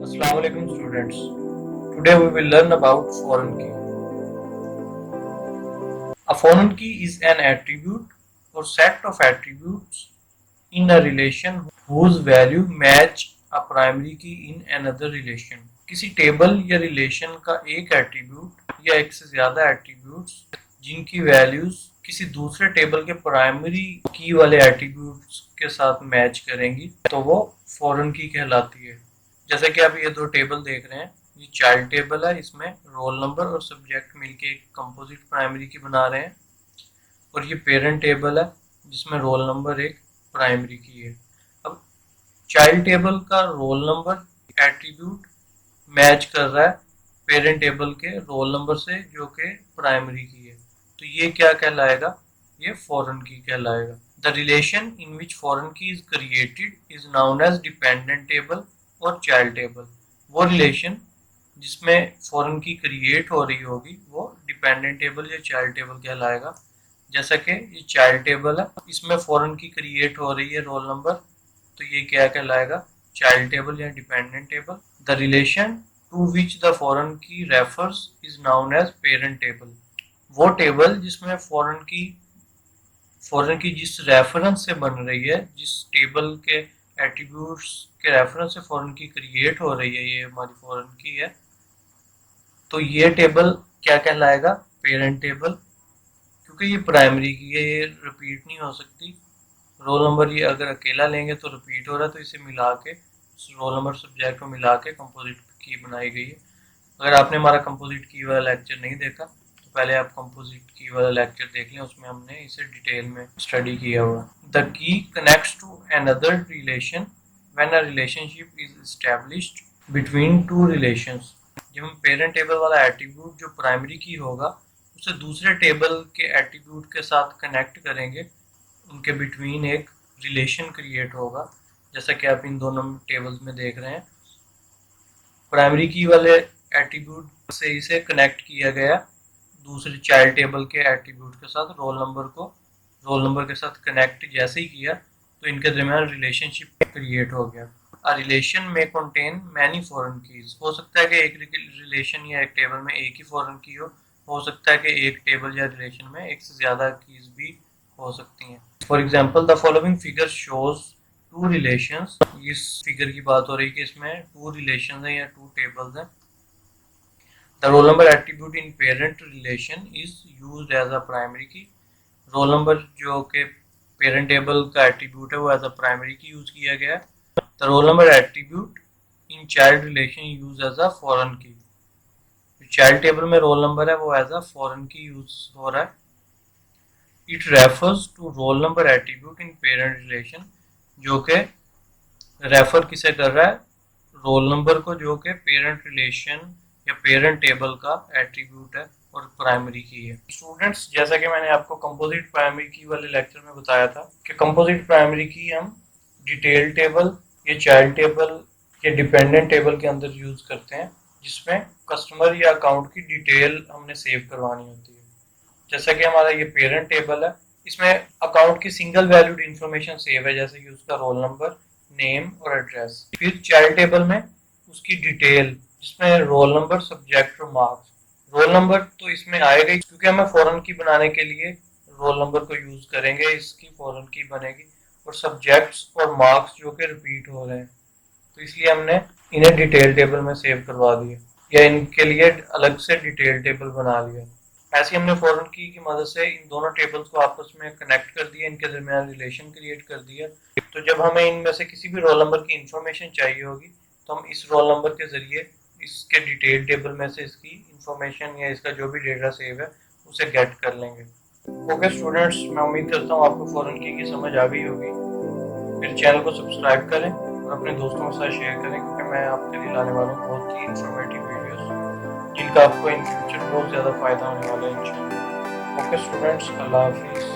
Assalamu alaikum students. Today we will learn about foreign key. A foreign key is an attribute or set of attributes in a relation whose value match a primary key in another relation. किसी table या relation का एक attribute या एक से ज्यादा attributes जिनकी values किसी दूसरे टेबल के प्राइमरी की वाले एट्रीब्यूट्स के साथ मैच करेंगी तो वो फॉरेन की कहलाती है। जैसे कि आप ये दो टेबल देख रहे हैं, ये चाइल्ड टेबल है, इसमें रोल नंबर और सब्जेक्ट मिलके एक कंपोजिट प्राइमरी की बना रहे हैं, और ये पेरेंट टेबल है जिसमें रोल नंबर एक प्राइमरी की है। अब चाइल्ड टेबल का रोल नंबर एट्रीब्यूट मैच कर रहा है पेरेंट टेबल के रोल नंबर से जो कि प्राइमरी की है, तो ये क्या कहलाएगा? ये फॉरेन की कहलाएगा। The relation in which foreign key is created is known as dependent table और चाइल्ड टेबल। वो रिलेशन जिसमें फॉरेन की क्रिएट हो रही होगी वो डिपेंडेंट टेबल या चाइल्ड टेबल कहलाएगा। जैसा कि ये चाइल्ड टेबल है, इसमें फॉरेन की क्रिएट हो रही है रोल नंबर, तो ये क्या कहलाएगा? चाइल्ड टेबल या dependent table. The relation to which the foreign key refers is known as parent table. वो टेबल जिसमें फॉरेन की जिस रेफरेंस से बन रही है, जिस टेबल के एट्रीब्यूट्स के रेफरेंस से फॉरेन की क्रिएट हो रही है, ये हमारी फॉरेन की है, तो ये टेबल क्या कहलाएगा? Parent table. क्योंकि ये प्राइमरी की है, ये रिपीट नहीं हो सकती। रोल नंबर ये अगर अकेला लेंगे तो रिपीट हो रहा है, तो इसे मिला के रोल नंबर सब्जेक्ट को मिला के कंपोजिट की बनाई गई है। अगर आपने हमारा कंपोजिट की वाला लेक्चर नहीं देखा तो पहले आप कंपोजिट की वाला लेक्चर देख लें, उसमें हमने इसे डिटेल में स्टडी किया हुआ। The key connects to another relation when a relationship is established between two relations. जब हम पेरेंट टेबल वाला एट्रीब्यूट जो प्राइमरी की होगा उसे दूसरे टेबल के एट्रीब्यूट के साथ कनेक्ट करेंगे, उनके बिटवीन एक रिलेशन क्रिएट होगा, जैसा कि आप इन दोनों टेबल्स में देख रहे हैं। प्राइमरी की वाले एट्रीब्यूट से इसे कनेक्ट किया गया दूसरे चाइल्ड टेबल के एट्रीब्यूट के साथ, रोल नंबर के साथ कनेक्ट जैसे ही किया तो इनके दरमियान रिलेशनशिप क्रिएट हो गया। अ रिलेशन में कंटेन मैनी फॉरेन कीज। हो सकता है कि एक रिलेशन या एक टेबल में एक ही फॉरेन की हो सकता है कि एक टेबल या रिलेशन में एक से ज्यादा कीज भी हो सकती हैं। For example the following figure shows two relations. इस फिगर की बात हो रही है कि इसमें टू रिलेशंस हैं या टू टेबल्स हैं। The roll number attribute in parent relation is used as a primary key. Roll number जो कि पेरेंट टेबल का एट्रीब्यूट है वो as a primary key use किया गया है। The roll number attribute in child relation use as a foreign key. Child table में roll number है वो as a foreign key use हो रहा है। It refers to roll number attribute in parent relation, जो कि रेफर किसे कर रहा है? रोल नंबर को, जो कि पेरेंट रिलेशन या पेरेंट टेबल का एट्रीब्यूट है और प्राइमरी की है। स्टूडेंट्स, जैसा कि मैंने आपको कंपोजिट प्राइमरी की वाले लेक्चर में बताया था कि कंपोजिट प्राइमरी की हम डिटेल टेबल या चाइल्ड टेबल या डिपेंडेंट टेबल के अंदर यूज करते हैं, जिसमें कस्टमर या अकाउंट की डिटेल हमने सेव करवानी होती है। जैसा कि हमारा ये पेरेंट टेबल है, इसमें अकाउंट की सिंगल वैल्यूड इंफॉर्मेशन सेव है, जैसे कि उसका रोल नंबर, नेम और एड्रेस। फिर चाइल्ड टेबल में उसकी डिटेल जिसमें रोल नंबर, सब्जेक्ट और मार्क्स। रोल नंबर तो इसमें आएगा ही क्योंकि हमें फॉरेन की बनाने के लिए रोल नंबर को यूज करेंगे, इसकी फॉरेन की बनेगी। और सब्जेक्ट्स और मार्क्स जो कि रिपीट हो रहे हैं, तो इसलिए हमने इन्हें डिटेल टेबल में सेव करवा दिया या इनके लिए अलग से डिटेल टेबल बना लिया। ऐसे हमने फॉरेन की मदद से इन दोनों टेबल्स को आपस में कनेक्ट कर दिया, इनके दरमियान रिलेशन क्रिएट कर दिया। तो जब हमें इनमें से किसी भी रोल नंबर की इंफॉर्मेशन चाहिए होगी तो हम इस रोल नंबर के जरिए इसके डिटेल टेबल में से इसकी इंफॉर्मेशन या इसका जो भी डेटा सेव है उसे गेट कर लेंगे। ओके स्टूडेंट्स, मैं उम्मीद करता हूँ आपको फॉरेन की समझ आ गई होगी। मेरे चैनल को सब्सक्राइब करें और अपने दोस्तों के साथ शेयर करें, क्योंकि मैं आपके लिए लाने वाला हूँ बहुत ही इंफॉर्मेटिव वीडियोस जिनका आपको इन फ्यूचर बहुत ज़्यादा फायदा होने वाला है इंशाल्लाह। ओके स्टूडेंट्स, अल्लाह हाफिज़।